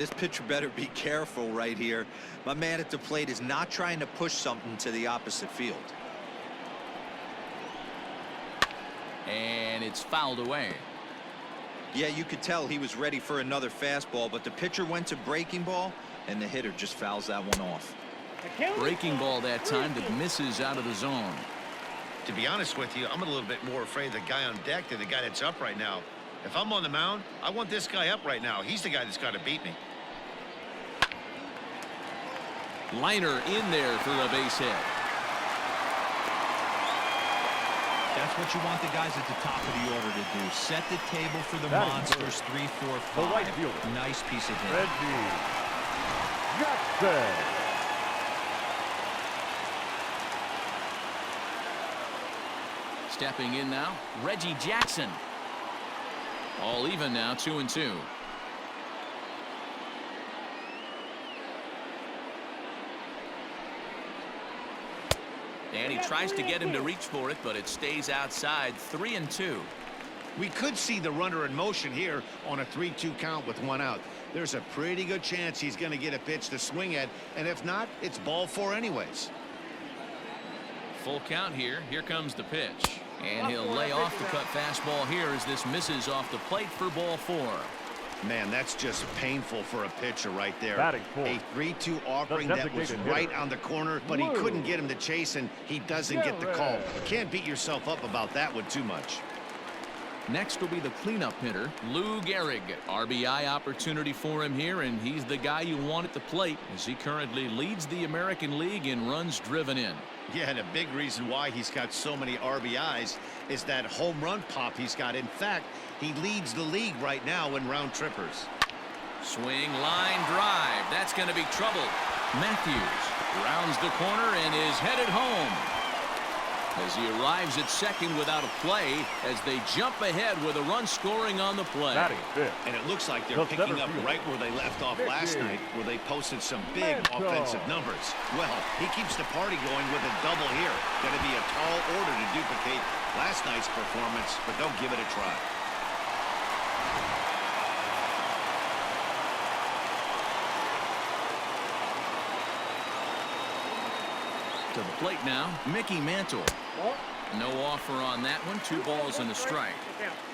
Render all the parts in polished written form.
This pitcher better be careful right here. My man at the plate is not trying to push something to the opposite field. And it's fouled away. Yeah, you could tell he was ready for another fastball, but the pitcher went to breaking ball, and the hitter just fouls that one off. Breaking ball that time that misses out of the zone. To be honest with you, I'm a little bit more afraid of the guy on deck than the guy that's up right now. If I'm on the mound, I want this guy up right now. He's the guy that's got to beat me. Liner in there for a base hit. That's what you want the guys at the top of the order to do. Set the table for the monsters. 3, 4, 5. Right fielder. Nice piece of hit. Reggie Jackson. Stepping in now, Reggie Jackson. All even now, 2-2. And he tries to get him to reach for it, but it stays outside. 3-2. We could see the runner in motion here on a 3-2 count with 1 out. There's a pretty good chance he's going to get a pitch to swing at, and if not, it's ball 4 anyways. Full count here. Here comes the pitch. And he'll lay off the cut fastball here as this misses off the plate for ball 4. Man, that's just painful for a pitcher right there. Batting A 3-2 offering that was right on the corner, but he couldn't get him to chase, and he doesn't get the call. You can't beat yourself up about that one too much. Next will be the cleanup hitter, Lou Gehrig. RBI opportunity for him here, and he's the guy you want at the plate as he currently leads the American League in runs driven in. Yeah, and a big reason why he's got so many RBIs is that home run pop he's got. In fact, he leads the league right now in round trippers. Swing, line drive. That's going to be trouble. Matthews rounds the corner and is headed home as he arrives at second without a play as they jump ahead with a run scoring on the play. And it looks like they're picking up right where they left off last night, where they posted some big offensive numbers. Well, he keeps the party going with a double here. Going to be a tall order to duplicate last night's performance, but they'll give it a try. To the plate now, Mickey Mantle. No offer on that one. 2 balls and a strike.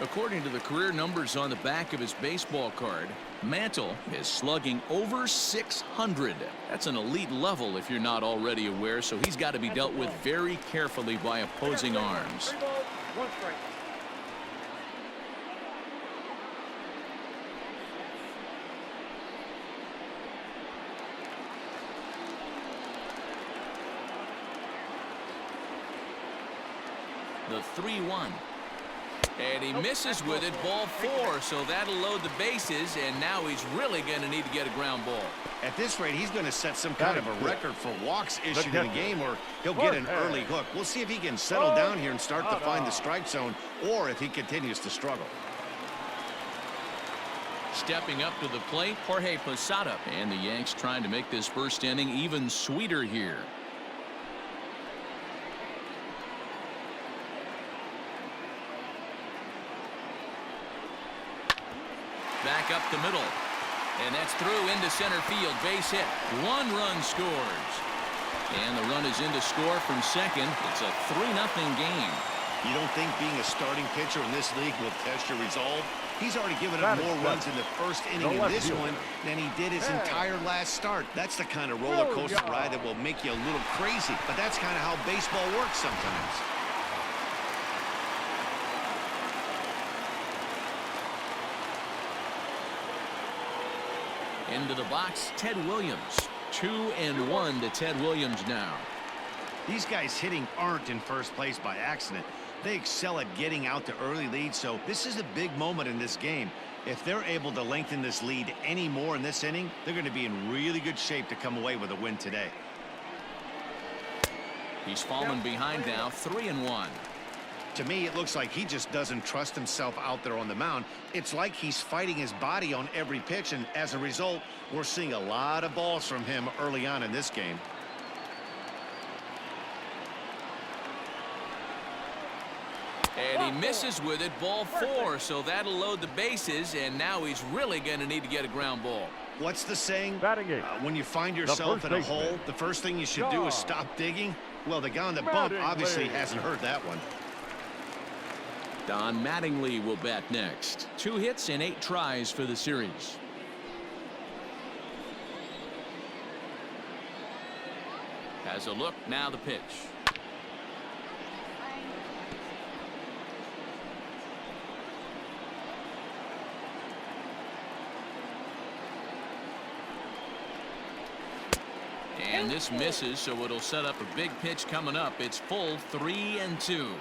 According to the career numbers on the back of his baseball card, Mantle is slugging over 600. That's an elite level if you're not already aware, so he's got to be dealt with very carefully by opposing arms. 3 balls, 1 strike. The 3-1. And he misses with it, ball 4, so that'll load the bases, and now he's really going to need to get a ground ball. At this rate, he's going to set some kind of a record for walks issued in the game, or he'll get an early hook. We'll see if he can settle down here and start to find the strike zone, or if he continues to struggle. Stepping up to the plate, Jorge Posada. And the Yanks trying to make this first inning even sweeter here. Back up the middle. And that's through into center field. Base hit. 1 run scores. And the run is in to score from second. It's a 3-0 game. You don't think being a starting pitcher in this league will test your resolve? He's already given up more runs in the first inning in this one than he did his entire last start. That's the kind of roller coaster ride that will make you a little crazy. But that's kind of how baseball works sometimes. Into the box, Ted Williams. 2-1 to Ted Williams now. These guys hitting aren't in first place by accident. They excel at getting out to early leads, so this is a big moment in this game. If they're able to lengthen this lead any more in this inning, they're going to be in really good shape to come away with a win today. He's fallen behind now, 3-1. To me, it looks like he just doesn't trust himself out there on the mound. It's like he's fighting his body on every pitch, and as a result, we're seeing a lot of balls from him early on in this game. And he misses with it, ball 4, so that'll load the bases, and now he's really going to need to get a ground ball. What's the saying? Batting eight. When you find yourself in a hole, the first thing you should do is stop digging. Well, the guy on the bump obviously hasn't heard that one. Don Mattingly will bat next. 2 hits in 8 tries for the series. Has a look, now the pitch. And this misses, so it'll set up a big pitch coming up. It's full 3-2.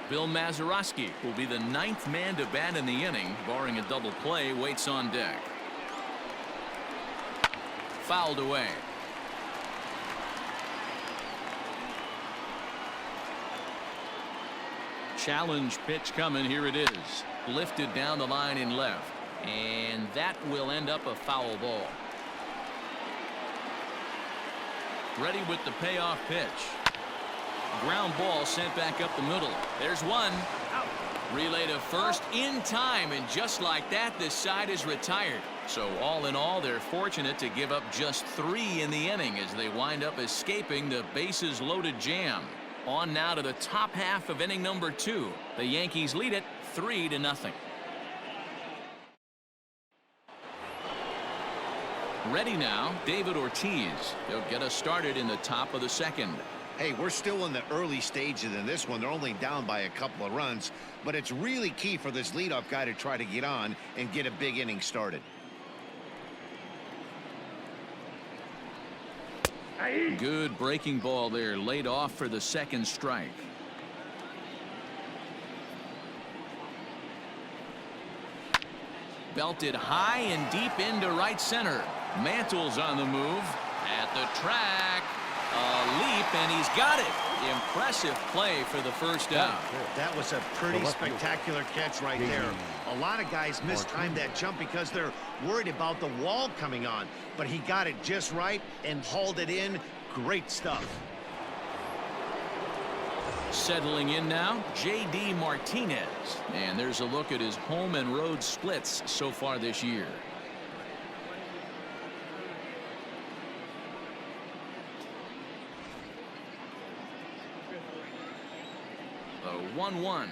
Bill Mazeroski will be the 9th man to bat in the inning, barring a double play, waits on deck. Fouled away. Challenge pitch coming. Here it is. Lifted down the line in left. And that will end up a foul ball. Ready with the payoff pitch. Ground ball sent back up the middle. There's one. Out. Relay to first in time, and just like that, this side is retired. So all in all, they're fortunate to give up just 3 in the inning as they wind up escaping the bases loaded jam. On now to the top half of inning number 2. The Yankees lead it 3-0. Ready now, David Ortiz. He'll get us started in the top of the 2nd. Hey, we're still in the early stages in this one. They're only down by a couple of runs, but it's really key for this leadoff guy to try to get on and get a big inning started. Good breaking ball there, laid off for the 2nd strike. Belted high and deep into right center. Mantle's on the move at the track. A leap, and he's got it. Impressive play for the first out. That was a pretty spectacular catch right there. A lot of guys mistimed that jump because they're worried about the wall coming on, but he got it just right and hauled it in. Great stuff. Settling in now, J.D. Martinez. And there's a look at his home and road splits so far this year. The 1-1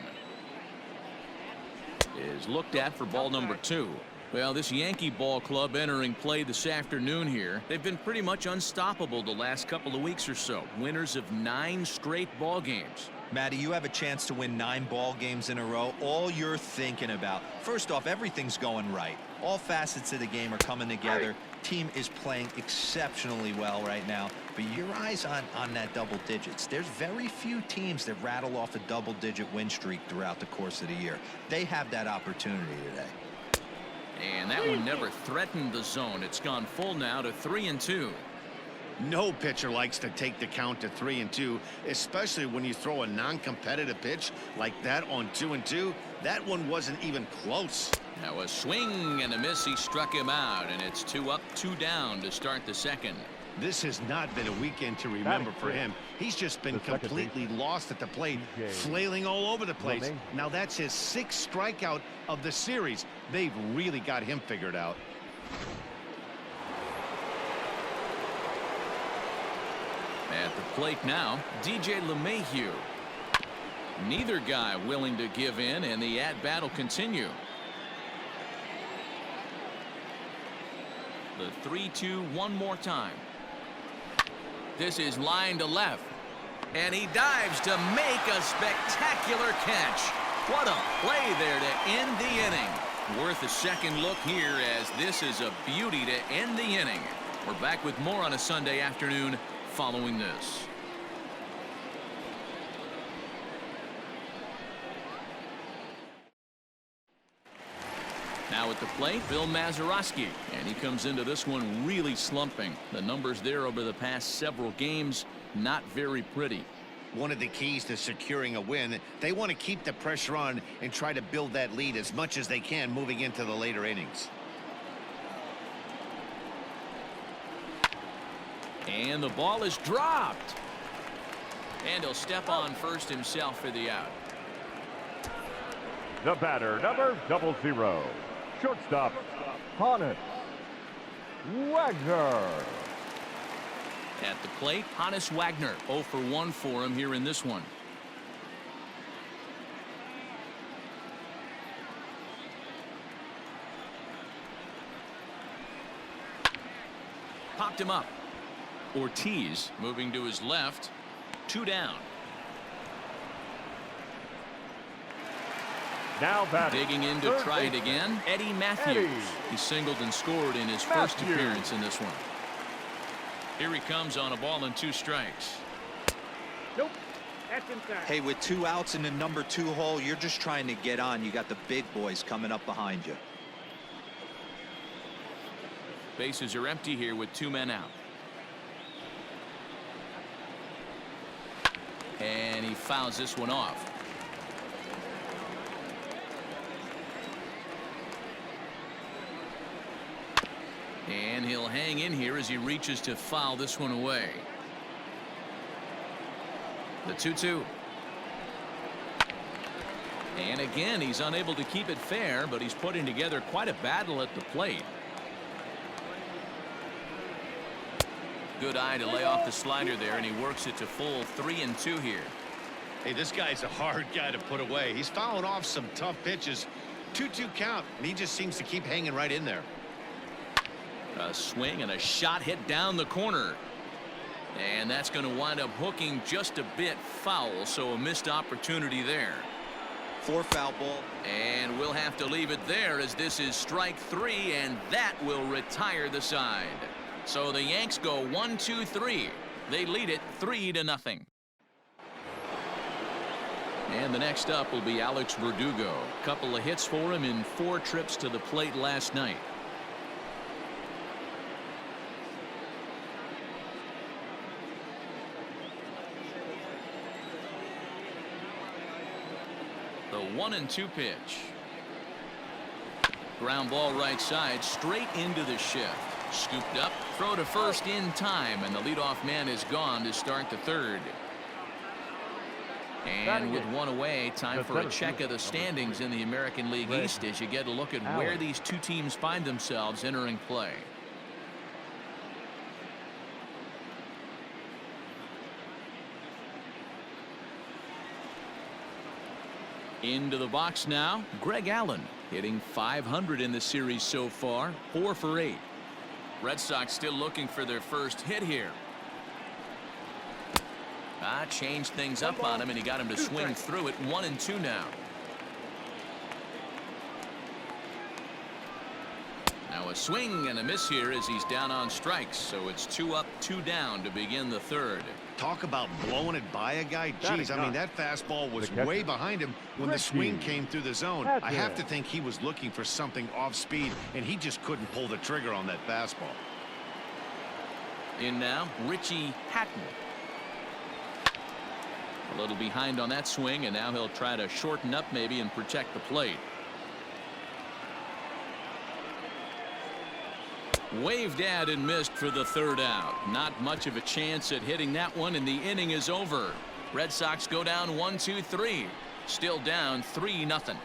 is looked at for ball number 2. Well, this Yankee ball club entering play this afternoon here. They've been pretty much unstoppable the last couple of weeks or so. Winners of 9 straight ball games. Matty, you have a chance to win 9 ball games in a row. All you're thinking about, first off, everything's going right. All facets of the game are coming together. Team is playing exceptionally well right now, but your eyes on that double digits. There's very few teams that rattle off a double-digit win streak throughout the course of the year. They have that opportunity today. And that one never threatened the zone. It's gone full now to 3-2. No pitcher likes to take the count to 3-2, especially when you throw a non-competitive pitch like that on 2-2. That one wasn't even close. Now a swing and a miss. He struck him out, and it's 2 up, 2 down to start the 2nd. This has not been a weekend to remember for him. He's just been completely lost at the plate, flailing all over the place. Now that's his 6th strikeout of the series. They've really got him figured out. At the plate now, DJ LeMahieu. Neither guy willing to give in, and the at-bat will continue. The 3-2 one more time. This is line to left, and he dives to make a spectacular catch. What a play there to end the inning. Worth a second look here, as this is a beauty to end the inning. We're back with more on a Sunday afternoon following this. Now at the plate, Bill Mazeroski, and he comes into this one really slumping. The numbers there over the past several games, not very pretty. One of the keys to securing a win, they want to keep the pressure on and try to build that lead as much as they can moving into the later innings. And the ball is dropped. And he'll step on first himself for the out. The batter, number 00. Shortstop, Honnett. Wagner. At the plate, Honus Wagner, 0 for 1 for him here in this one. Popped him up. Ortiz moving to his left. 2 down. Now batting. Digging in to try it again. Eddie Matthews. He singled and scored in his first appearance in this one. Here he comes on a ball and 2 strikes. Nope. That's inside. Hey, with 2 outs in the number 2 hole, you're just trying to get on. You got the big boys coming up behind you. Bases are empty here with 2 men out. And he fouls this one off. And he'll hang in here as he reaches to foul this one away. The 2-2. And again, he's unable to keep it fair, but he's putting together quite a battle at the plate. Good eye to lay off the slider there, and he works it to full 3-2 here. Hey, this guy's a hard guy to put away. He's fouling off some tough pitches. 2-2 count, and he just seems to keep hanging right in there. A swing and a shot hit down the corner. And that's going to wind up hooking just a bit foul, so a missed opportunity there. 4 foul ball. And we'll have to leave it there as this is strike 3, and that will retire the side. So the Yanks go 1-2-3. They lead it 3-0. And the next up will be Alex Verdugo. Couple of hits for him in 4 trips to the plate last night. The 1-2 pitch. Ground ball right side, straight into the shift. Scooped up, throw to first in time, and the leadoff man is gone to start the 3rd. And with 1 away, time for a check of the standings in the American League East as you get a look at where these 2 teams find themselves entering play. Into the box now, Greg Allen, hitting .500 in the series so far, 4 for 8. Red Sox still looking for their first hit here. Changed things up on him, and he got him to swing through it. 1-2 now. Now a swing and a miss here as he's down on strikes, so it's 2 up, 2 down to begin the 3rd. Talk about blowing it by a guy. Geez, I mean, that fastball was way behind him when the swing came through the zone. I have to think he was looking for something off speed, and he just couldn't pull the trigger on that fastball. In now, Richie Hatton. A little behind on that swing, and now he'll try to shorten up maybe and protect the plate. Waved at and missed for the 3rd out. Not much of a chance at hitting that one, and the inning is over. Red Sox go down 1-2-3. Still down 3-0.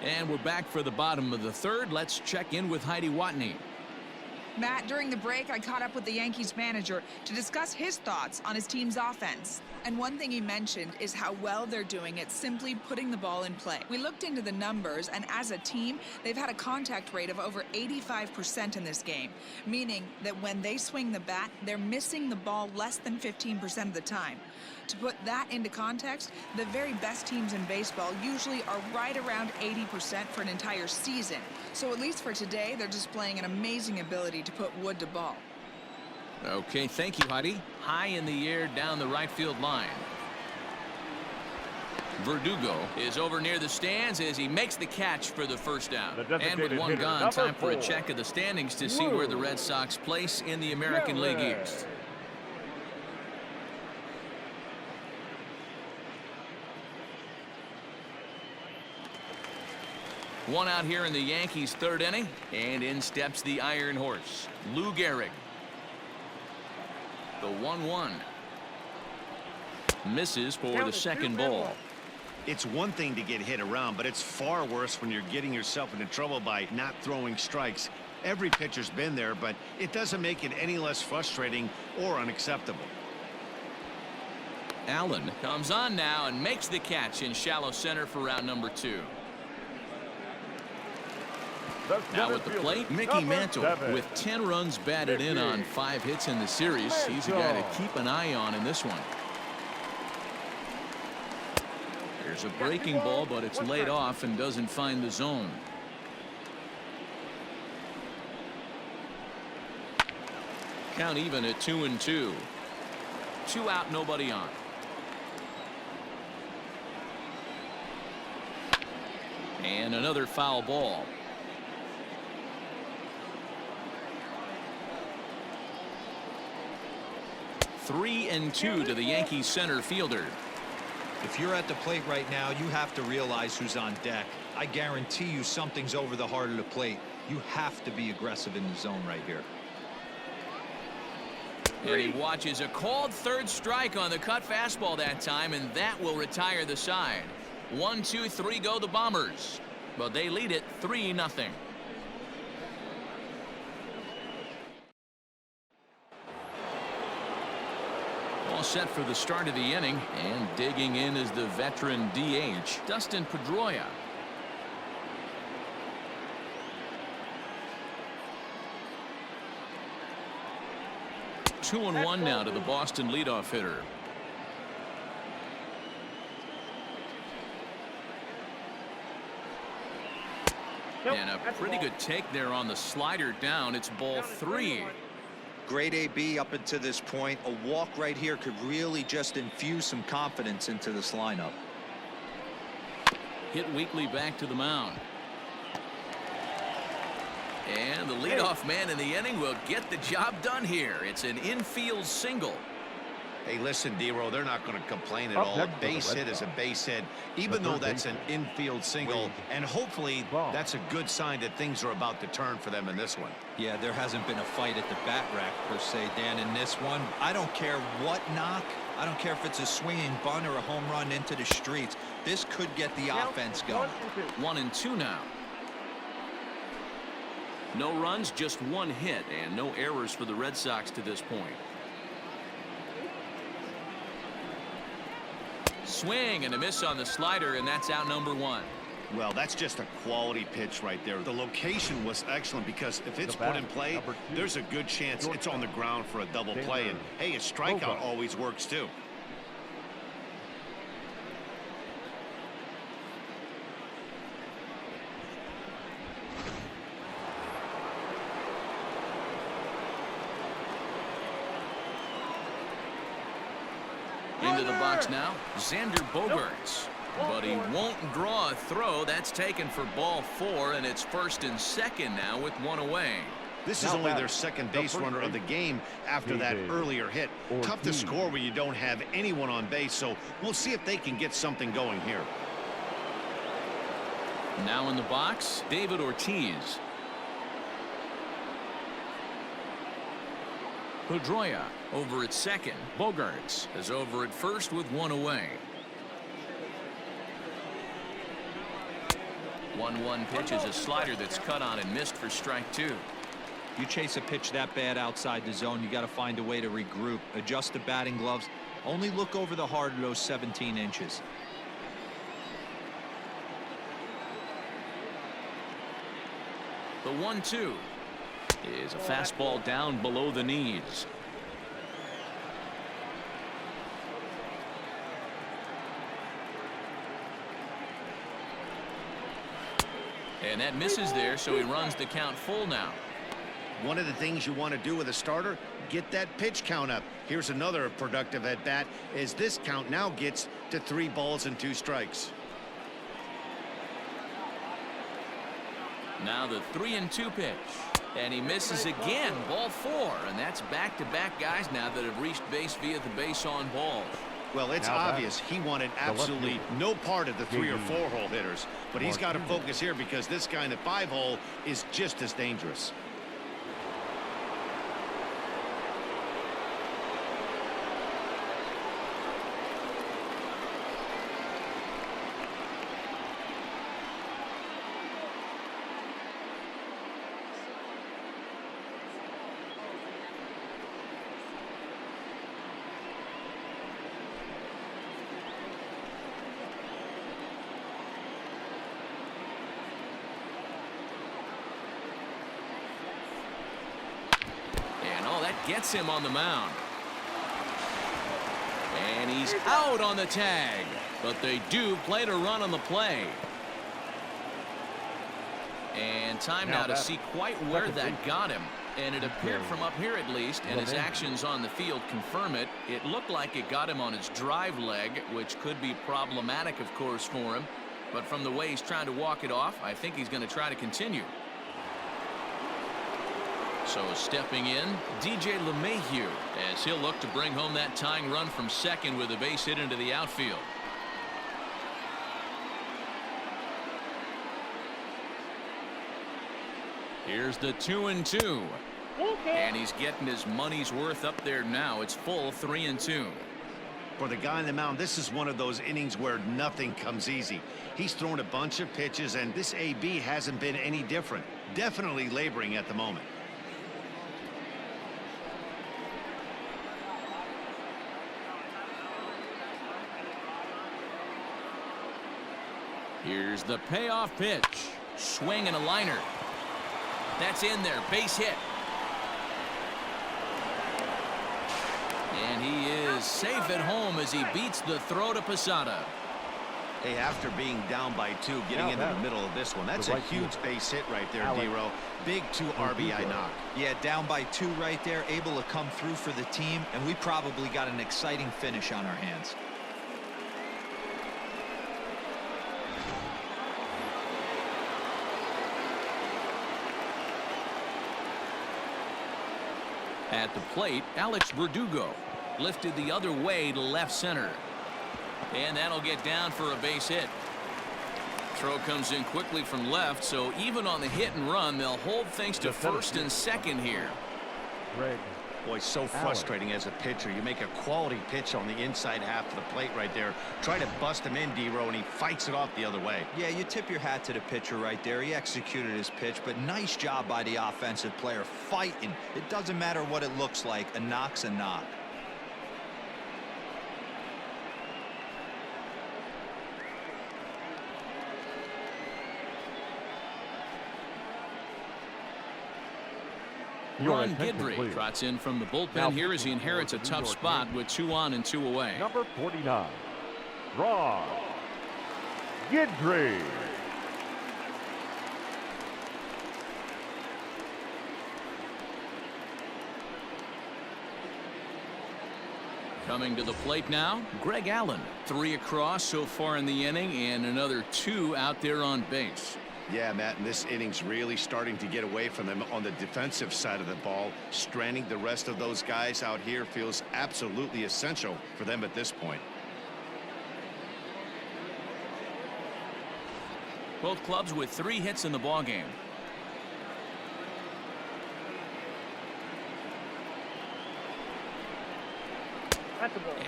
And we're back for the bottom of the 3rd. Let's check in with Heidi Watney. Matt, during the break, I caught up with the Yankees manager to discuss his thoughts on his team's offense. And one thing he mentioned is how well they're doing at simply putting the ball in play. We looked into the numbers, and as a team, they've had a contact rate of over 85% in this game, meaning that when they swing the bat, they're missing the ball less than 15% of the time. To put that into context, the very best teams in baseball usually are right around 80% for an entire season. So at least for today, they're displaying an amazing ability to put wood to ball. Okay, thank you, Heidi. High in the air down the right field line. Verdugo is over near the stands as he makes the catch for the 1st out. And with 1 gone, time for a check of the standings to see where the Red Sox place in the American League East. One out here in the Yankees' 3rd inning, and in steps the Iron Horse, Lou Gehrig. The 1-1. Misses for the 2nd ball. It's one thing to get hit around, but it's far worse when you're getting yourself into trouble by not throwing strikes. Every pitcher's been there, but it doesn't make it any less frustrating or unacceptable. Allen comes on now and makes the catch in shallow center for round number 2. Now at the plate, Mickey Mantle with 10 runs batted in on 5 hits in the series. He's a guy to keep an eye on in this one. There's a breaking ball, but it's laid off and doesn't find the zone. Count even at 2-2. 2 out, nobody on. And another foul ball. 3-2 to the Yankees center fielder. If you're at the plate right now, you have to realize who's on deck. I guarantee you something's over the heart of the plate. You have to be aggressive in the zone right here. And he watches a called third strike on the cut fastball that time, and that will retire the side. 1, 2, 3 go the Bombers, but they lead it 3-0. All set for the start of the inning, and digging in is the veteran DH, Dustin Pedroia. Two and one now to the Boston leadoff hitter. And a pretty good take there on the slider down. It's ball 3. Great AB up until this point. A walk right here could really just infuse some confidence into this lineup. Hit weakly back to the mound. And the leadoff man in the inning will get the job done here. It's an infield single. Hey, listen, D-Row, they're not going to complain at all. A base hit is a base hit, even though that's an infield single. And hopefully that's a good sign that things are about to turn for them in this one. Yeah, there hasn't been a fight at the bat rack, per se, Dan, in this one. I don't care what knock. I don't care if it's a swinging bunt or a home run into the streets. This could get the offense going. 1-2 now. No runs, just one hit, and no errors for the Red Sox to this point. Swing and a miss on the slider, and that's out number 1. Well, that's just a quality pitch right there. The location was excellent because if it's put in play, there's a good chance it's on the ground for a double play. And hey, a strikeout always works too. Into the box now, Xander Bogaerts. But he won't draw a throw. That's taken for ball 4, and it's 1st and 2nd now with 1 away. This is only their second base runner of the game after that earlier hit. Tough to score when you don't have anyone on base, so we'll see if they can get something going here. Now in the box, David Ortiz. Pedroia over at second. Bogaerts is over at first with 1 away. 1-1 pitch is a slider that's cut on and missed for strike 2. You chase a pitch that bad outside the zone, you got to find a way to regroup, adjust the batting gloves, only look over the heart of those 17 inches. The 1-2 is a fastball down below the knees. And that misses there, so he runs the count full now. One of the things you want to do with a starter, get that pitch count up. Here's another productive at bat as this count now gets to 3 balls and 2 strikes. Now the 3-2 pitch, and he misses again, ball 4, and that's back-to-back guys now that have reached base via the base on balls. Well, it's obvious he wanted absolutely no part of the 3 or 4 hole hitters, but he's got to focus here because this guy in the 5 hole is just as dangerous. gets him on the mound. And he's out on the tag. But they do play to run on the play. And time now to see quite where that got him. And it appeared from up here at least, and his actions on the field confirm it. It looked like it got him on his drive leg, which could be problematic, of course, for him. But from the way he's trying to walk it off, I think he's going to try to continue. So stepping in, DJ LeMahieu, as he'll look to bring home that tying run from second with a base hit into the outfield. Here's the 2-2. And he's getting his money's worth up there now. It's full 3-2. For the guy on the mound, this is one of those innings where nothing comes easy. He's thrown a bunch of pitches, and this AB hasn't been any different. Definitely laboring at the moment. Here's the payoff pitch. Swing and a liner. That's in there. Base hit. And he is safe at home as he beats the throw to Posada. Hey, after being down by 2, getting into the middle of this one, that's a huge base hit right there, D-Row. Big 2 RBI knock. Yeah, down by 2 right there, able to come through for the team, and we probably got an exciting finish on our hands. At the plate, Alex Verdugo lifted the other way to left center. And that'll get down for a base hit. Throw comes in quickly from left, so even on the hit and run, they'll hold things to first and second here. Boy, so frustrating as a pitcher. You make a quality pitch on the inside half of the plate right there. Try to bust him in, D-Row, and he fights it off the other way. Yeah, you tip your hat to the pitcher right there. He executed his pitch, but nice job by the offensive player fighting. It doesn't matter what it looks like. A knock's a knock. Ron Guidry trots in from the bullpen here as he inherits a tough spot with 2 on and 2 away. Number 49, Ron Guidry. Coming to the plate now, Greg Allen. 3 across so far in the inning and another 2 out there on base. Yeah, Matt, and this inning's really starting to get away from them on the defensive side of the ball. Stranding the rest of those guys out here feels absolutely essential for them at this point. Both clubs with 3 hits in the ballgame.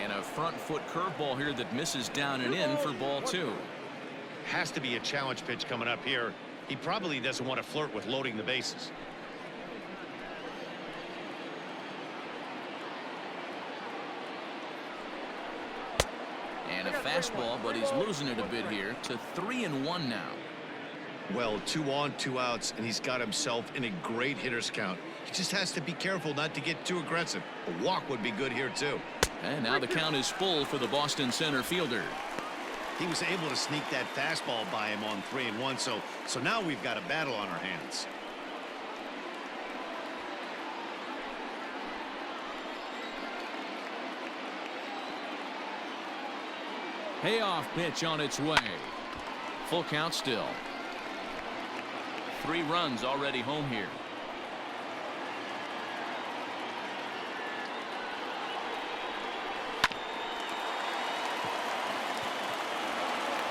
And a front foot curveball here that misses down and in for ball 2. Has to be a challenge pitch coming up here. He probably doesn't want to flirt with loading the bases. And a fastball, but he's losing it a bit here to 3-1 now. Well, 2 on, 2 outs, and he's got himself in a great hitter's count. He just has to be careful not to get too aggressive. A walk would be good here, too. And now the count is full for the Boston center fielder. He was able to sneak that fastball by him on 3-1, so now we've got a battle on our hands. Payoff pitch on its way. Full count still. 3 runs already home here.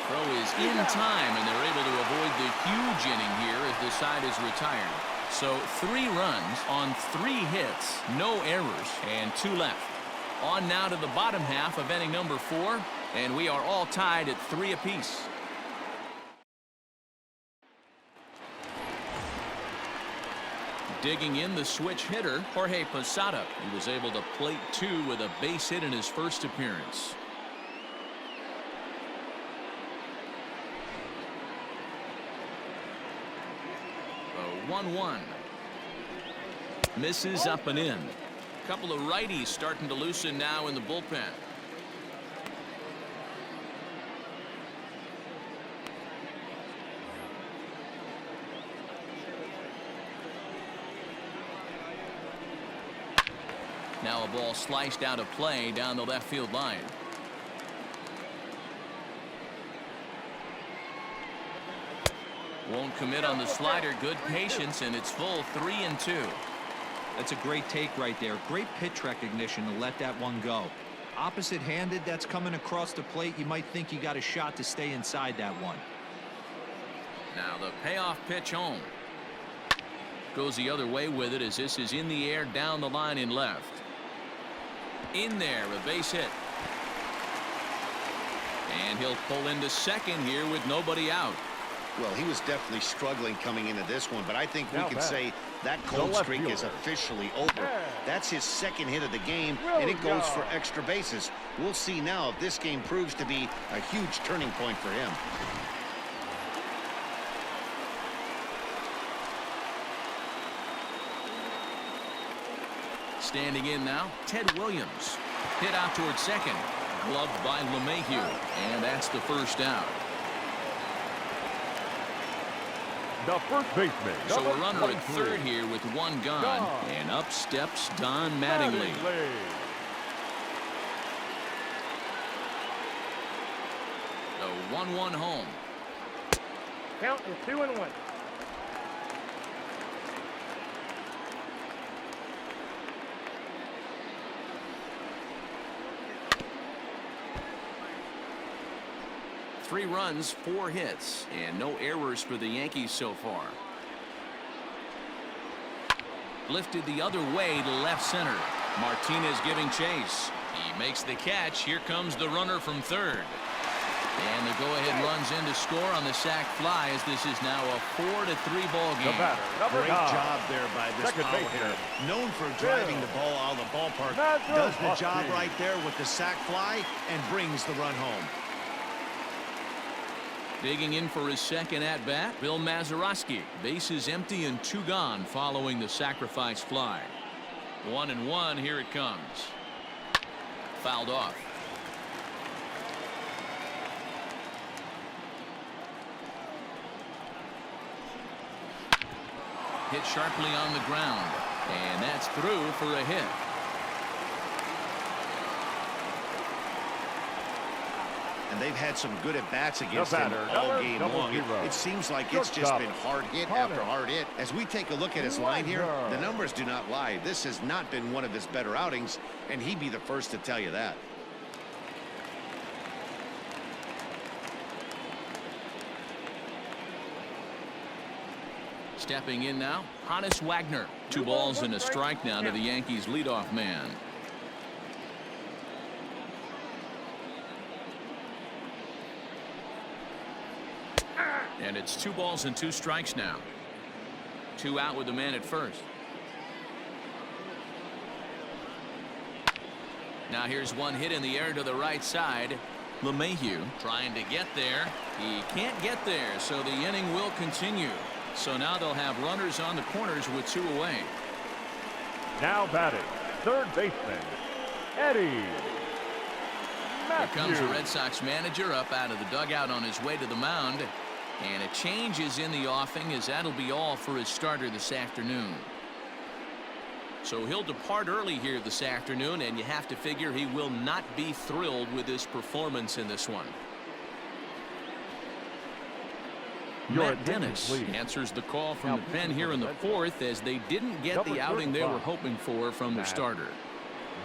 Throw is in time, and they're able to avoid the huge inning here as the side is retired. So 3 runs on 3 hits, no errors, and 2 left. On now to the bottom half of inning number 4, and we are all tied at 3 apiece. Digging in the switch hitter, Jorge Posada. He was able to plate 2 with a base hit in his first appearance. 1-1. Misses up and in. A couple of righties starting to loosen now in the bullpen. Now a ball sliced out of play down the left field line. Won't commit on the slider. Good patience, and it's full 3-2. That's a great take right there. Great pitch recognition to let that one go. Opposite-handed, that's coming across the plate. You might think you got a shot to stay inside that one. Now the payoff pitch home. Goes the other way with it as this is in the air down the line in left. In there, a base hit. And he'll pull into second here with nobody out. Well, he was definitely struggling coming into this one, but I think we can say that cold streak is officially over. That's his second hit of the game, and it goes for extra bases. We'll see now if this game proves to be a huge turning point for him. Standing in now, Ted Williams. Hit out towards second. Gloved by LeMahieu, and that's the first out. The first baseman. So a runner at third here with one gone. And up steps Don Mattingly. The 1-1 home. Count is 2-1. Three runs, 4 hits, and no errors for the Yankees so far. Lifted the other way to left center. Martinez giving chase. He makes the catch. Here comes the runner from third. And the go-ahead runs in to score on the sac fly as this is now a 4-3 ball game. Great job there by this power hitter. Known for driving the ball out of the ballpark. Does the job right there with the sac fly and brings the run home. Digging in for his second at-bat, Bill Mazeroski. Bases empty and 2 gone following the sacrifice fly. 1-1, here it comes. Fouled off. Hit sharply on the ground, and that's through for a hit. And they've had some good at-bats against him all game long. It seems like it's just been hard hit after hard hit. As we take a look at his line here, the numbers do not lie. This has not been one of his better outings, and he'd be the first to tell you that. Stepping in now, Honus Wagner. 2 balls and a strike now to the Yankees leadoff man. And it's 2 balls and 2 strikes now. 2 out with the man at first. Now here's one hit in the air to the right side. LeMahieu trying to get there. He can't get there, so the inning will continue. So now they'll have runners on the corners with 2 away. Now batting, third baseman, Eddie Matthews. Here comes the Red Sox manager up out of the dugout on his way to the mound. And a change is in the offing as that'll be all for his starter this afternoon. So he'll depart early here this afternoon, and you have to figure he will not be thrilled with his performance in this one. Matt Dennis answers the call from the pen here in the 4th as they didn't get the outing they were hoping for from their starter.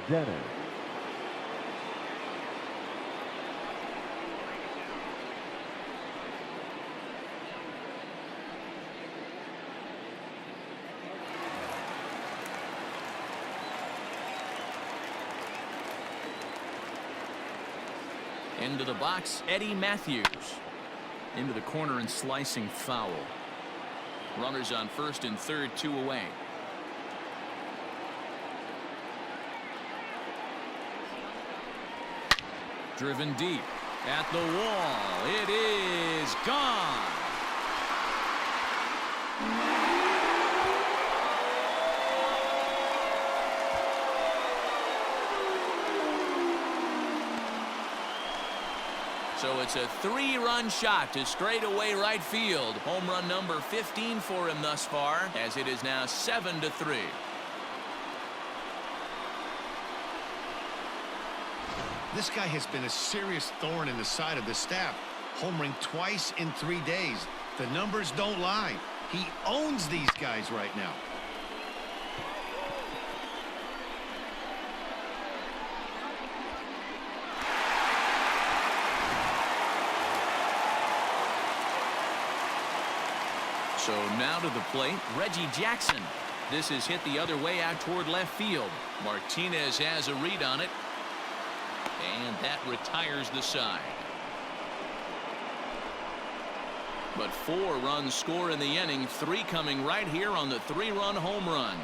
Dennis. Into the box, Eddie Matthews. Into the corner and slicing foul. Runners on first and third, 2 away. Driven deep at the wall. It is gone. So it's a 3-run shot to straightaway right field. Home run number 15 for him thus far, as it is now 7-3. This guy has been a serious thorn in the side of the staff, homering twice in 3 days. The numbers don't lie. He owns these guys right now. So now to the plate, Reggie Jackson. This is hit the other way out toward left field. Martinez has a read on it. And that retires the side. But 4 runs score in the inning, 3 coming right here on the 3-run home run.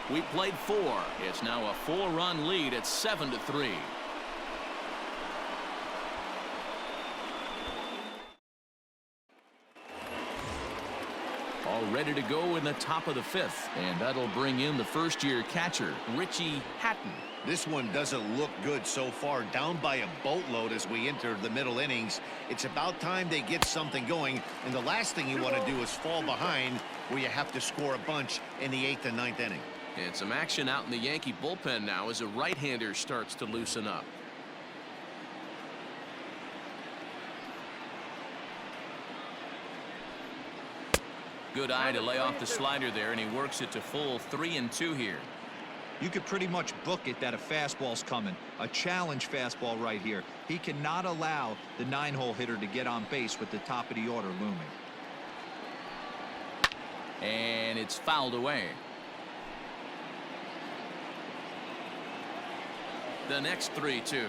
We played 4. It's now a 4-run lead at 7-3. All ready to go in the top of the 5th. And that'll bring in the first-year catcher, Richie Hatton. This one doesn't look good so far, down by a boatload as we enter the middle innings. It's about time they get something going, and the last thing you want to do is fall behind where you have to score a bunch in the 8th and 9th inning. And some action out in the Yankee bullpen now as a right-hander starts to loosen up. Good eye to lay off the slider there, and he works it to full 3-2 here. You could pretty much book it that a fastball's coming. A challenge fastball right here. He cannot allow the 9-hole hitter to get on base with the top of the order looming. And it's fouled away. The next 3-2.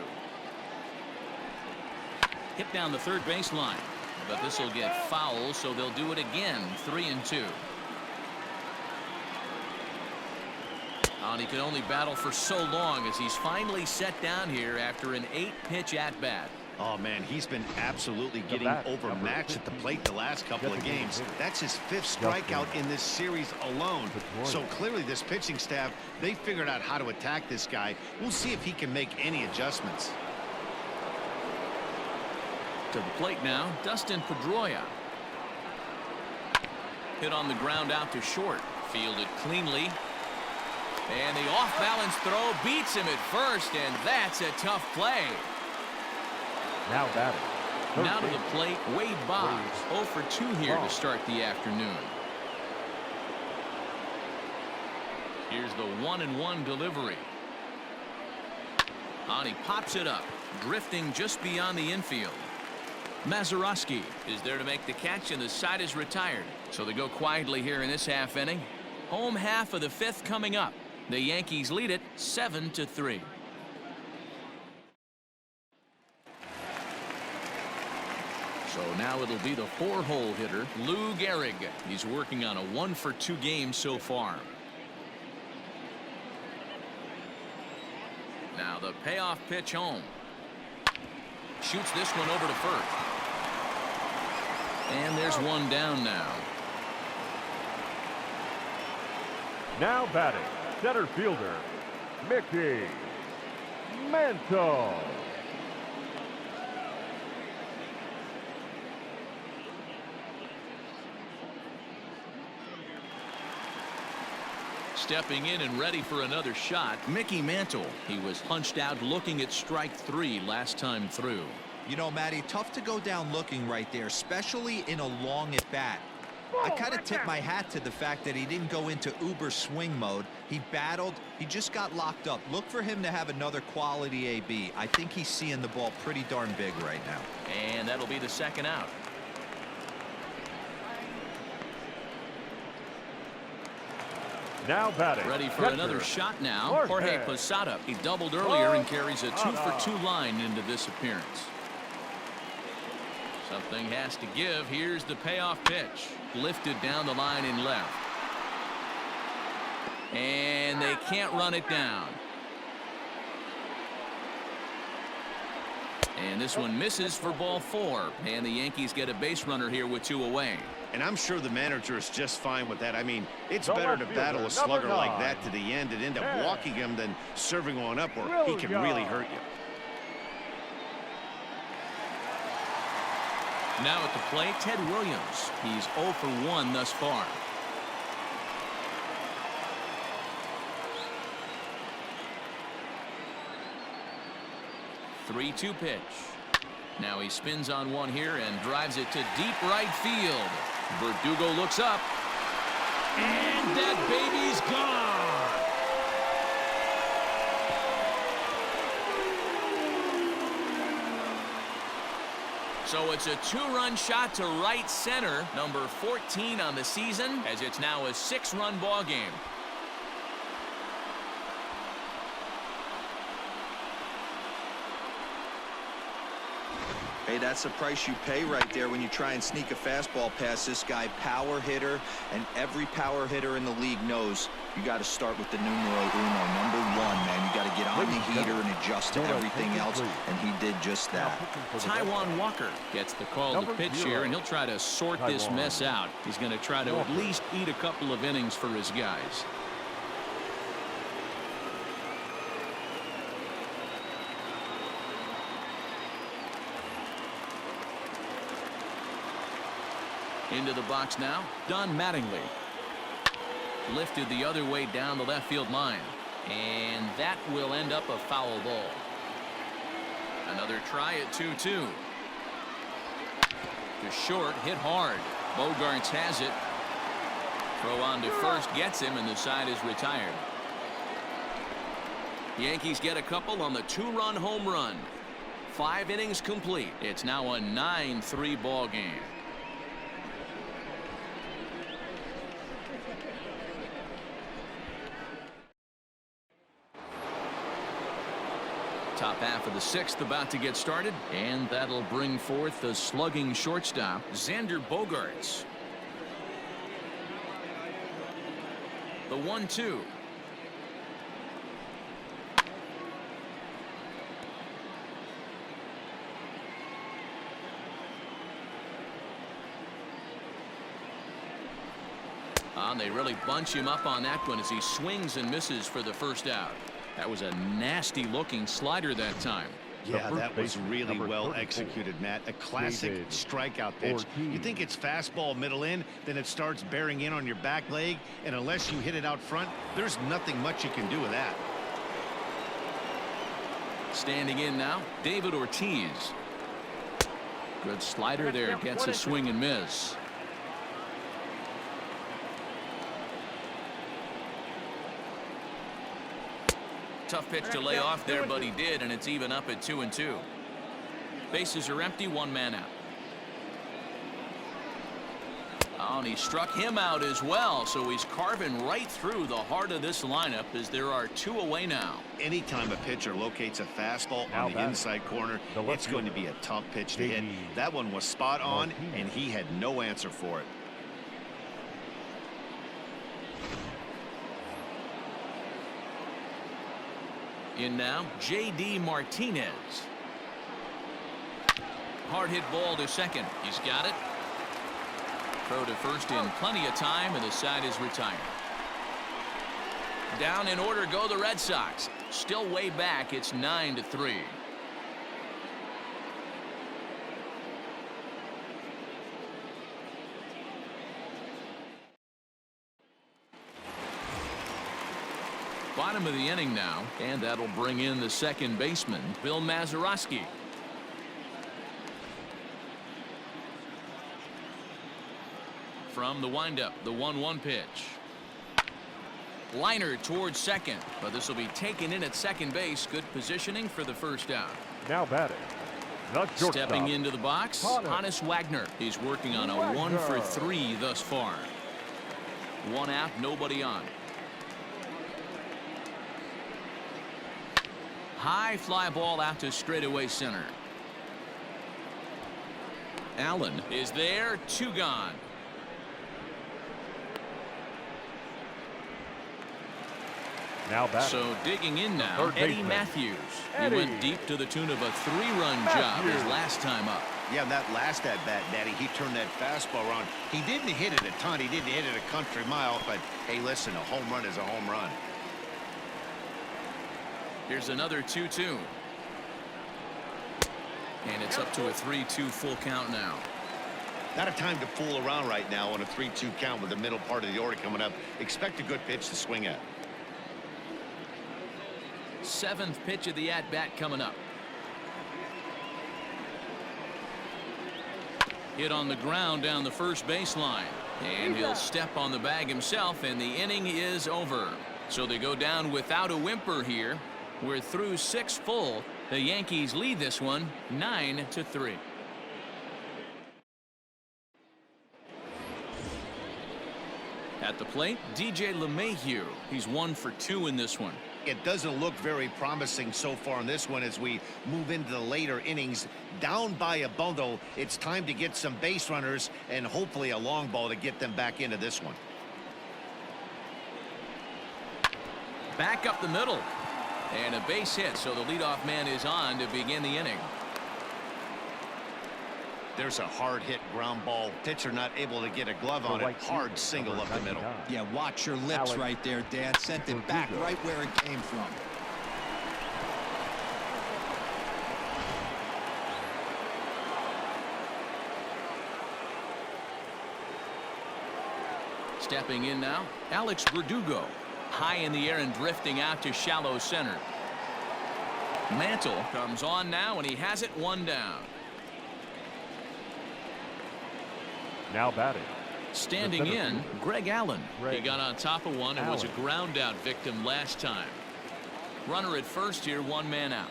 Hit down the third baseline. But this will get foul, so they'll do it again. 3-2. And he could only battle for so long as he's finally set down here after an 8-pitch at-bat. Oh, man, he's been absolutely getting overmatched at the plate the last couple of games. That's his 5th strikeout in this series alone. So clearly this pitching staff, they figured out how to attack this guy. We'll see if he can make any adjustments. To the plate now, Dustin Pedroia. Hit on the ground out to short. Fielded cleanly. And the off-balance throw beats him at first, and that's a tough play. Now batting. Now to the plate, Wade Boggs. 0 for 2 here to start the afternoon. Here's the 1-1 delivery. And he pops it up, drifting just beyond the infield. Mazeroski is there to make the catch, and the side is retired. So they go quietly here in this half inning. Home half of the 5th coming up. The Yankees lead it 7-3. So now it'll be the 4-hole hitter, Lou Gehrig. He's working on a 1 for 2 game so far. Now the payoff pitch home. Shoots this one over to first. And there's one down now. Now batting, center fielder, Mickey Mantle. Stepping in and ready for another shot, Mickey Mantle. He was hunched out looking at strike 3 last time through. You know, Matty, tough to go down looking right there, especially in a long at bat. I kind of tip my hat to the fact that he didn't go into uber swing mode. He battled. He just got locked up. Look for him to have another quality AB. I think he's seeing the ball pretty darn big right now. And that'll be the second out. Now batting. Ready for another shot now. Jorge Posada. He doubled earlier and carries a 2 for 2 line into this appearance. Something has to give. Here's the payoff pitch. Lifted down the line in left. And they can't run it down. And this one misses for ball 4. And the Yankees get a base runner here with 2 away. And I'm sure the manager is just fine with that. I mean, it's better to battle a slugger like that to the end and end up walking him than serving one up where he can really hurt you. Now at the plate, Ted Williams. He's 0 for 1 thus far. Three-two pitch. Now he spins on one here and drives it to deep right field. Verdugo looks up. And that baby's gone. So it's a two-run shot to right center, number 14 on the season, as it's now a 6-run ball game. Hey, that's the price you pay right there when you try and sneak a fastball past this guy. Power hitter, and every power hitter in the league knows you got to start with the numero uno, number 1, man. You got to get on the heater and adjust to everything else, and he did just that. Taijuan Walker gets the call to pitch here, and he'll try to sort this mess out. He's going to try to at least eat a couple of innings for his guys. Into the box now, Don Mattingly. Lifted the other way down the left field line. And that will end up a foul ball. Another try at 2-2. To short, hit hard. Bogarts has it. Throw on to first, gets him, and the side is retired. Yankees get a couple on the 2-run home run. 5 innings complete. It's now a 9-3 ball game. Top half of the 6th about to get started, and that'll bring forth the slugging shortstop, Xander Bogaerts. The 1-2. And they really bunch him up on that one as he swings and misses for the first out. That was a nasty looking slider that time. Yeah, that was really well executed, Matt. A classic strikeout pitch. You think it's fastball middle in, then it starts bearing in on your back leg, and unless you hit it out front, there's nothing much you can do with that. Standing in now, David Ortiz. Good slider there, gets a swing and miss. Tough pitch to lay off there, but he did, and it's even up at 2-2. Bases are empty, 1 man out. Oh, and he struck him out as well, so he's carving right through the heart of this lineup as there are 2 away now. Anytime a pitcher locates a fastball on the inside corner, it's going to be a tough pitch to hit. That one was spot on, and he had no answer for it. In now, J.D. Martinez. Hard hit ball to second. He's got it. Throw to first in plenty of time, and the side is retired. Down in order go the Red Sox. Still way back. It's 9-3. Bottom of the inning now, and that'll bring in the second baseman, Bill Mazeroski. From the windup, the 1-1 pitch. Liner towards second, but this will be taken in at second base. Good positioning for the first out. Now batting, the shortstop. Stepping into the box, Honus Wagner. He's working on a 1 for 3 thus far. 1 out, nobody on. High fly ball out to straightaway center. Allen is there, 2 gone. Now back. So digging in now, Eddie Matthews. He went deep to the tune of a 3-run job his last time up. Yeah, that last at bat, Daddy, he turned that fastball around. He didn't hit it a ton. He didn't hit it a country mile, but hey, listen, a home run is a home run. Here's another 2-2. And it's up to a 3-2 full count now. Not a time to fool around right now on a 3-2 count with the middle part of the order coming up. Expect a good pitch to swing at. 7th pitch of the at-bat coming up. Hit on the ground down the first baseline. And he'll step on the bag himself, and the inning is over. So they go down without a whimper here. We're through 6 full. The Yankees lead this one 9-3. At the plate, DJ LeMahieu. He's 1 for 2 in this one. It doesn't look very promising so far in this one as we move into the later innings. Down by a bundle, it's time to get some base runners and hopefully a long ball to get them back into this one. Back up the middle. And a base hit, so the leadoff man is on to begin the inning. There's a hard hit ground ball. Pitcher not able to get a glove on it. Hard single up the middle. Yeah, watch your lips right there, Dan. Sent it back right where it came from. Stepping in now, Alex Verdugo. High in the air and drifting out to shallow center. Mantle comes on now, and he has it 1 down. Now batting. Standing in, Greg Allen. He got on top of one and was a ground out victim last time. Runner at first here, 1 man out.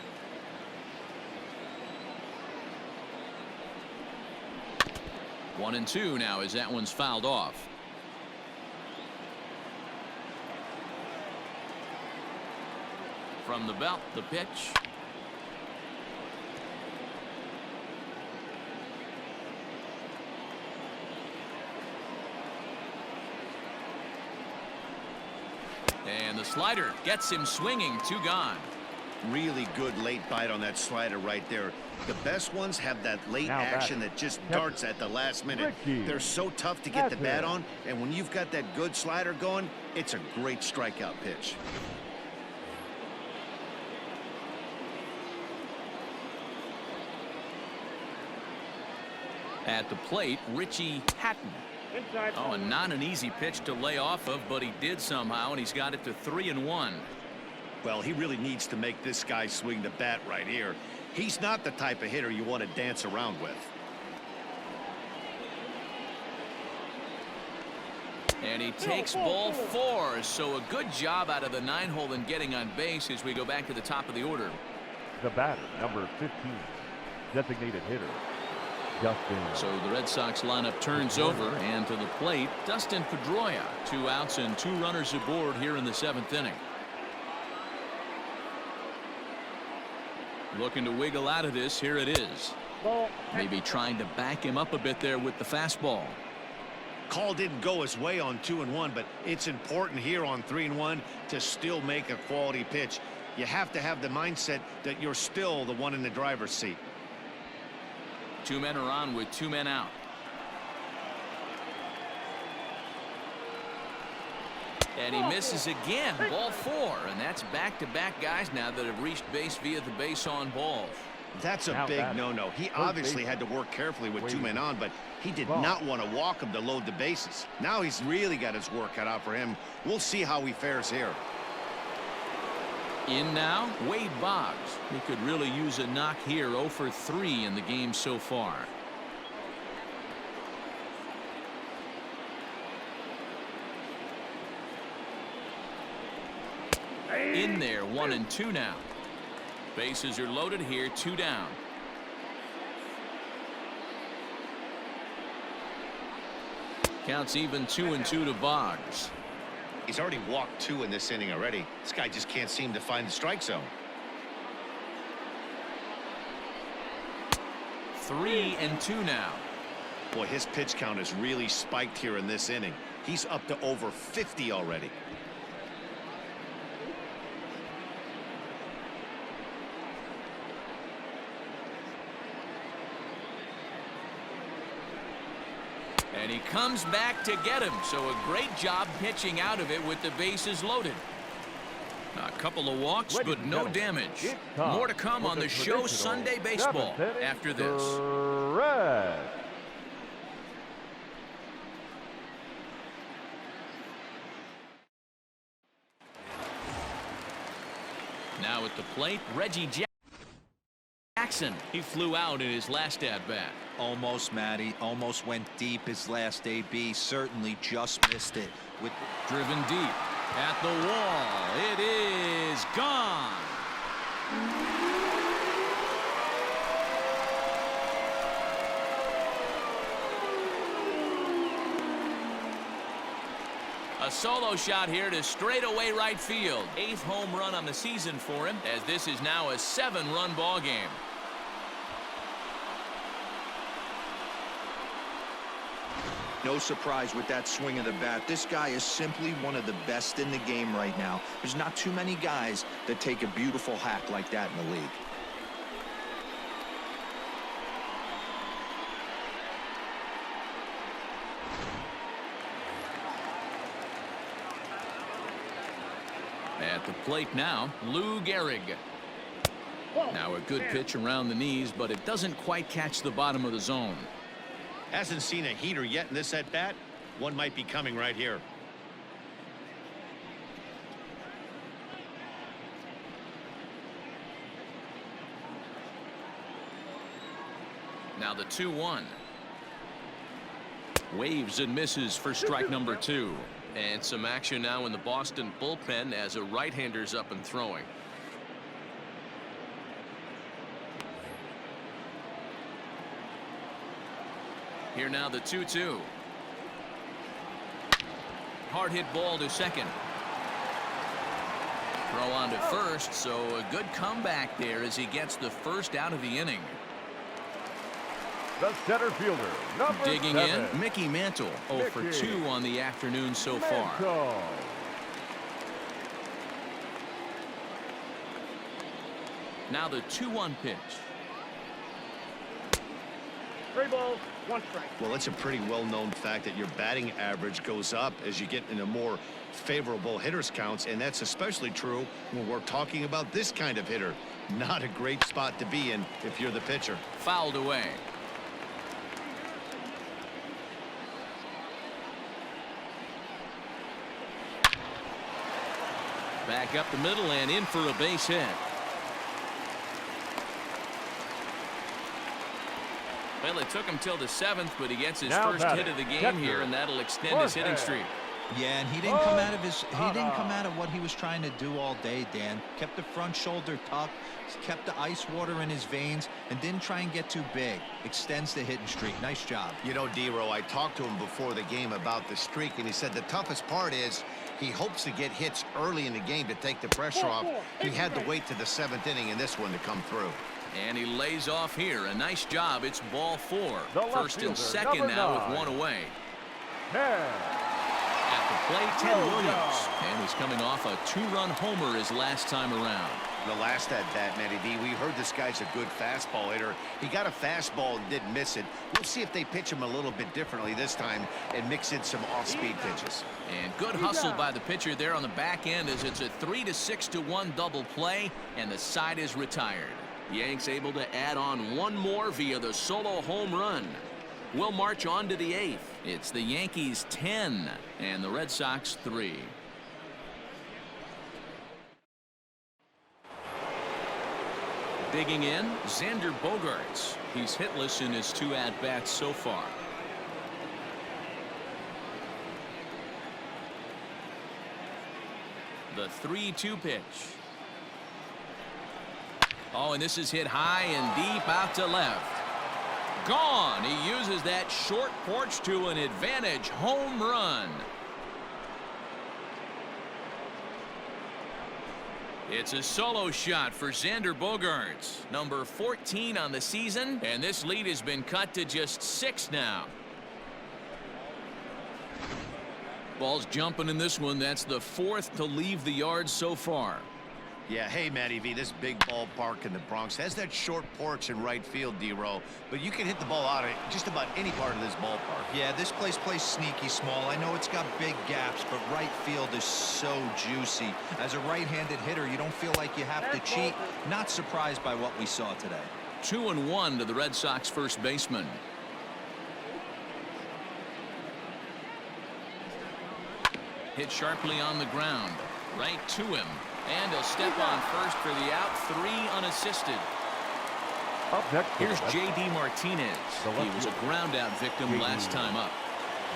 One and 2 now as that one's fouled off. From the belt, the pitch. And the slider gets him swinging. 2 gone. Really good late bite on that slider right there. The best ones have that late action that just darts at the last minute. They're so tough to get the bat on, and when you've got that good slider going, it's a great strikeout pitch. At the plate, Richie Hatton. Oh, and not an easy pitch to lay off of, but he did somehow, and he's got it to 3-1. Well, he really needs to make this guy swing the bat right here. He's not the type of hitter you want to dance around with. And he takes ball 4, so a good job out of the 9-hole in getting on base as we go back to the top of the order. The batter, number 15, designated hitter. So the Red Sox lineup turns over, and to the plate, Dustin Pedroia. 2 outs and 2 runners aboard here in the 7th inning. Looking to wiggle out of this. Here it is. Maybe trying to back him up a bit there with the fastball. Call didn't go his way on 2-1, but it's important here on 3-1 to still make a quality pitch. You have to have the mindset that you're still the one in the driver's seat. 2 men are on with 2 men out. And he misses again. Ball 4, and that's back-to-back guys now that have reached base via the base on balls. That's a big no-no. He obviously had to work carefully with 2 men on, but he did not want to walk him to load the bases. Now he's really got his work cut out for him. We'll see how he fares here. In now, Wade Boggs. He could really use a knock here. 0 for 3 in the game so far. In there, 1 and 2 now. Bases are loaded here, 2 down. Counts even 2 and 2 to Boggs. He's already walked 2 in this inning already. This guy just can't seem to find the strike zone. 3 and 2 now. Boy, his pitch count is really spiked here in this inning. He's up to over 50 already. And he comes back to get him. So a great job pitching out of it with the bases loaded. A couple of walks, but no damage. More to come on the show Sunday Baseball after this. Now at the plate, Reggie Jackson. He flew out in his last at-bat. Almost, Matty. Almost went deep his last AB. Certainly just missed it. With Driven deep at the wall. It is gone. A solo shot here to straightaway right field. 8th home run on the season for him, as this is now a 7-run ball game. no surprise with that swing of the bat. This guy is simply one of the best in the game right now. There's not too many guys that take a beautiful hack like that in the league. At the plate now, Lou Gehrig. Now a good pitch around the knees, but it doesn't quite catch the bottom of the zone. Hasn't seen a heater yet in this at bat. One might be coming right here. Now the 2-1. Waves and misses for strike number 2. And some action now in the Boston bullpen as a right-hander's up and throwing. Here now the 2-2. Hard hit ball to second. Throw on to first, so a good comeback there as he gets the first out of the inning. The center fielder, number Digging 7. in, Mickey Mantle. 0 for 2 on the afternoon so far. Mantle. Now the 2-1 pitch. 3 balls, 1 strike. Well, it's a pretty well-known fact that your batting average goes up as you get into more favorable hitters counts, and that's especially true when we're talking about this kind of hitter. Not a great spot to be in if you're the pitcher. Fouled away. Back up the middle and in for a base hit. Well, it took him till the 7th, but he gets his Now first hit of the game here, and that'll extend his hitting streak. Yeah, and he didn't come out of what he was trying to do all day, Dan. Kept the front shoulder tucked, kept the ice water in his veins, and didn't try and get too big. Extends the hitting streak. Nice job. You know, D-Row, I talked to him before the game about the streak, and he said the toughest part is he hopes to get hits early in the game to take the pressure off. He had to wait to the 7th inning in this one to come through. And he lays off here. A nice job. It's ball 4. The left First and fielder, second number now 9. with 1 away. 10. At the plate, Ted Williams. And he's coming off a 2-run homer his last time around. The last at bat, Matty D, we heard this guy's a good fastball hitter. He got a fastball and didn't miss it. We'll see if they pitch him a little bit differently this time and mix in some off-speed pitches. And good hustle by the pitcher there on the back end as it's a 3-6-1 double play, and the side is retired. Yanks able to add on 1 more via the solo home run. We'll march on to the 8th. It's the Yankees 10 and the Red Sox 3. Digging in, Xander Bogaerts. He's hitless in his 2 at-bats so far. The 3-2 pitch. Oh, and this is hit high and deep out to left. Gone. He uses that short porch to an advantage home run. It's a solo shot for Xander Bogaerts, number 14 on the season, and this lead has been cut to just 6 now. Ball's jumping in this one. That's the 4th to leave the yard so far. Yeah, hey, Matty V, this big ballpark in the Bronx has that short porch in right field, D-Row, but you can hit the ball out of just about any part of this ballpark. Yeah, this place plays sneaky small. I know it's got big gaps, but right field is so juicy. As a right-handed hitter, you don't feel like you have to cheat. Not surprised by what we saw today. 2-1 to the Red Sox first baseman. Hit sharply on the ground. Right to him. And he'll step on first for the out. 3 unassisted. Up next, Here's J.D. Martinez. He was a ground out victim last time up.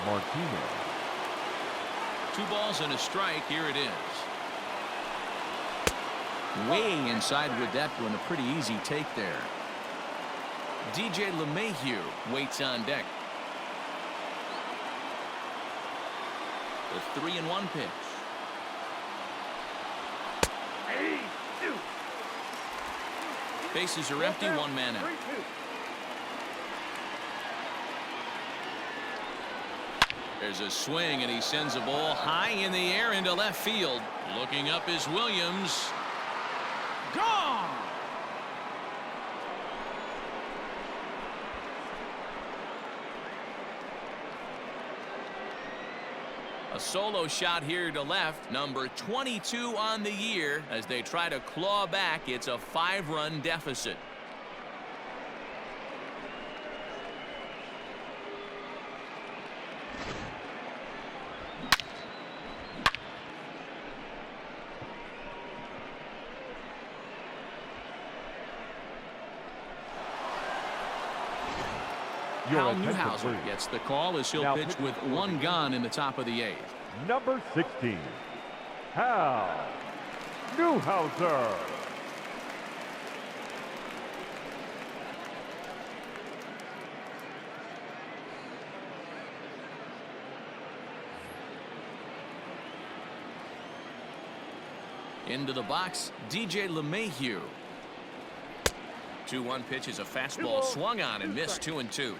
Martinez. 2 balls and a strike. Here it is. Way inside with that one. A pretty easy take there. DJ LeMahieu waits on deck. The 3-1 pitch. Bases are empty. 1 man out. There's a swing, and he sends a ball high in the air into left field. Looking up is Williams. Gone! A solo shot here to left. Number 22 on the year as they try to claw back. It's a 5-run deficit. Hal Newhouser gets the call as he'll pitch with 1 gone in the top of the 8th. Number 16, Hal Newhouser. Into the box, DJ LeMahieu. 2-1 pitch is a fastball swung on and missed. 2-2.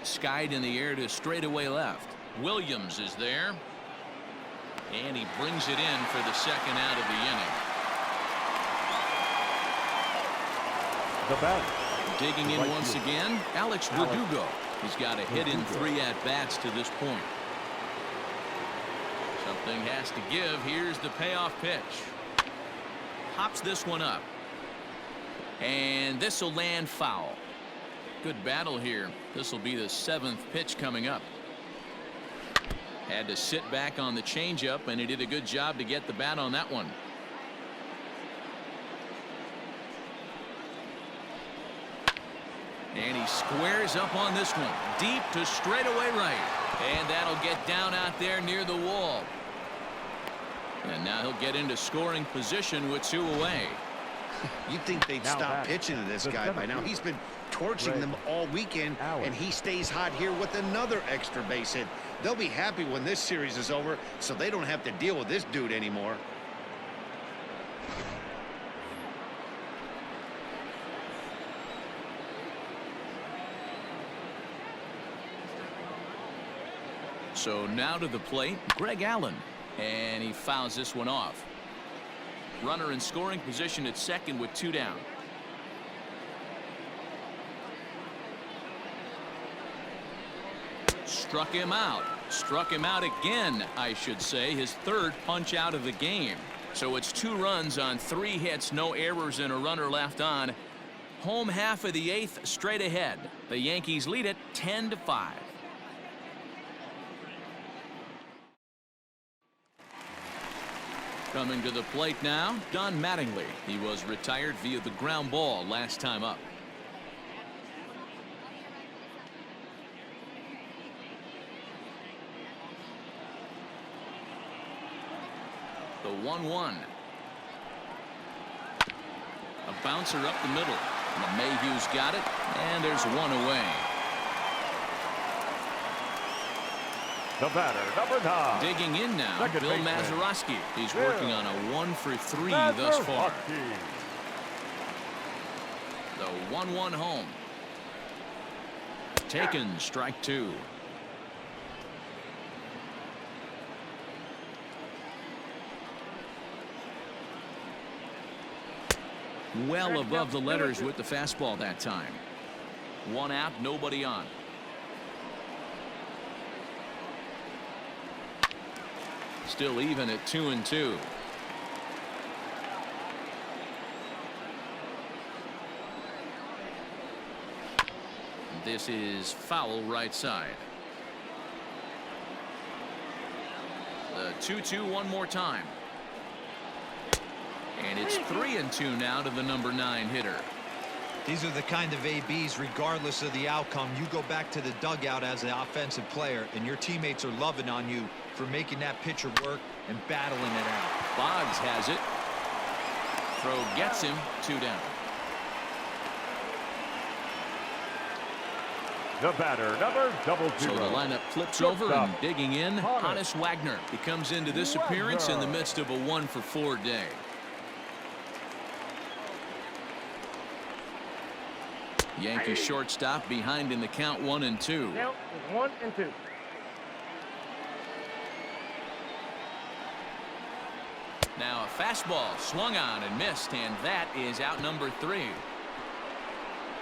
Skied in the air to straightaway left. Williams is there. And he brings it in for the 2nd out of the inning. The batter. Digging in once again, Alex Verdugo. He's got a hit in 3 at-bats to this point. Something has to give. Here's the payoff pitch. Hops this one up. And this will land foul. Good battle here. This will be the 7th pitch coming up. Had to sit back on the changeup, and he did a good job to get the bat on that one. And he squares up on this one. Deep to straightaway right. And that'll get down out there near the wall. And now he'll get into scoring position with 2 away. You'd think they'd stop pitching to this guy by now. He's been torching them all weekend, and he stays hot here with another extra base hit. They'll be happy when this series is over, so they don't have to deal with this dude anymore. So now to the plate, Greg Allen. And he fouls this one off. Runner in scoring position at second with 2 down. Struck him out. Struck him out again, I should say. His 3rd punch out of the game. So it's 2 runs on 3 hits, no errors, and a runner left on. Home half of the 8th straight ahead. The Yankees lead it 10-5. Coming to the plate now, Don Mattingly. He was retired via the ground ball last time up. The 1-1. A bouncer up the middle. LeMahieu's got it, and there's 1 away. The batter, number 9. Digging in now, Second Bill baseman. Mazeroski. He's working on a 1-for-3 thus far. The 1-1 home. Taken, strike 2. Well above the letters with the fastball that time. 1 out, nobody on. Still even at 2-2. This is foul right side. The 2-2 one more time. And it's 3-2 now to the number 9 hitter. These are the kind of ABs, regardless of the outcome, you go back to the dugout as an offensive player, and your teammates are loving on you for making that pitcher work and battling it out. Boggs has it. Throw gets him. 2 down. The batter, number 00. So the lineup flips over and digging in. Hannes Wagner. He comes into this appearance in the midst of a 1-for-4 day. Yankee shortstop behind in the count 1-2. Count is 1-2. Now a fastball swung on and missed, and that is out number 3.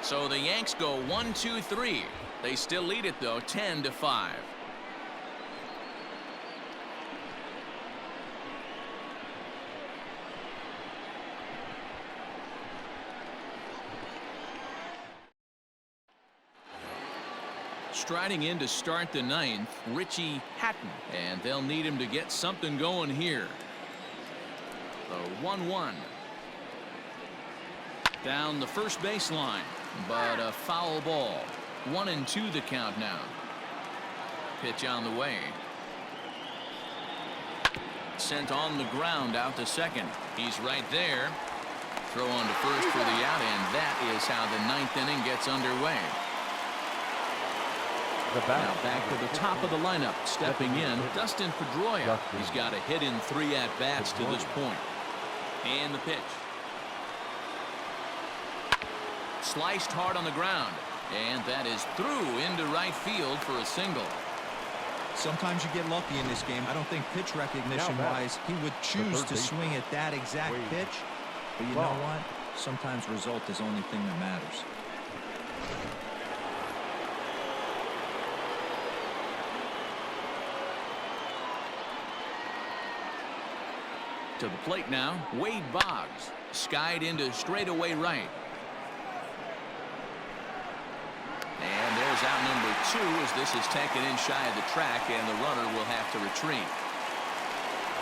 So the Yanks go 1-2-3. They still lead it though 10-5. Striding in to start the 9th, Richie Hatton, and they'll need him to get something going here. The 1-1 down the first baseline, but a foul ball. 1-2 the count now. Pitch on the way. Sent on the ground out to second. He's right there. Throw on to first for the out, and that is how the 9th inning gets underway. Now back to the top of the lineup, stepping in, Dustin Pedroia. He's got a hit in 3 at-bats to this point. And the pitch. Sliced hard on the ground, and that is through into right field for a single. Sometimes you get lucky in this game. I don't think pitch recognition-wise he would choose to swing at that exact pitch. But you know what? Sometimes result is the only thing that matters. To the plate now, Wade Boggs. Skied into straightaway right. And there's out number 2 as this is taken in shy of the track, and the runner will have to retreat.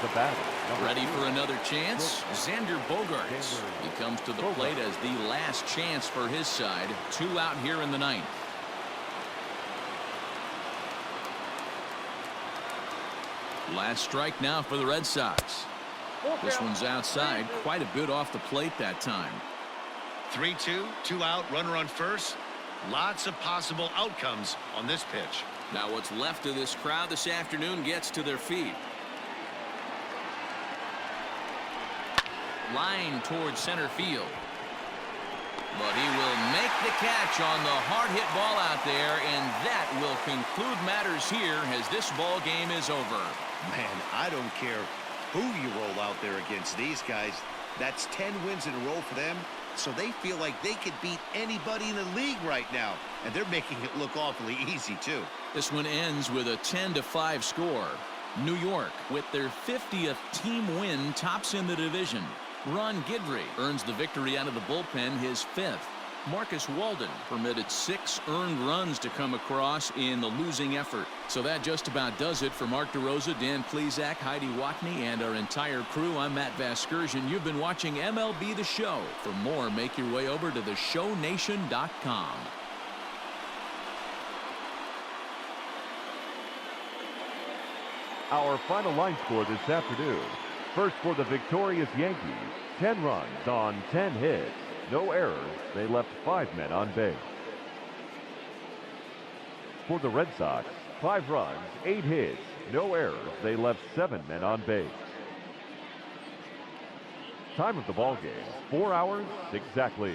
The batter, ready for another chance. Xander Bogaerts. He comes to the plate as the last chance for his side. 2 out here in the 9th. Last strike now for the Red Sox. This one's outside, quite a bit off the plate that time. 3-2, 2 out, runner on first. Lots of possible outcomes on this pitch. Now what's left of this crowd this afternoon gets to their feet. Line towards center field. But he will make the catch on the hard hit ball out there, and that will conclude matters here as this ball game is over. Man, I don't care who you roll out there against these guys. That's 10 wins in a row for them, so they feel like they could beat anybody in the league right now, and they're making it look awfully easy too. This one ends with a 10-5 score. New York, with their 50th team win, tops in the division. Ron Guidry earns the victory out of the bullpen, his 5th. Marcus Walden permitted 6 earned runs to come across in the losing effort. So that just about does it for Mark DeRosa, Dan Plesac, Heidi Watney, and our entire crew. I'm Matt Vasgersian. You've been watching MLB The Show. For more, make your way over to theshownation.com. Our final line score this afternoon. First for the victorious Yankees, 10 runs on 10 hits. No errors. They left 5 men on base. For the Red Sox, 5 runs, 8 hits. No errors. They left 7 men on base. Time of the ball game, 4 hours exactly.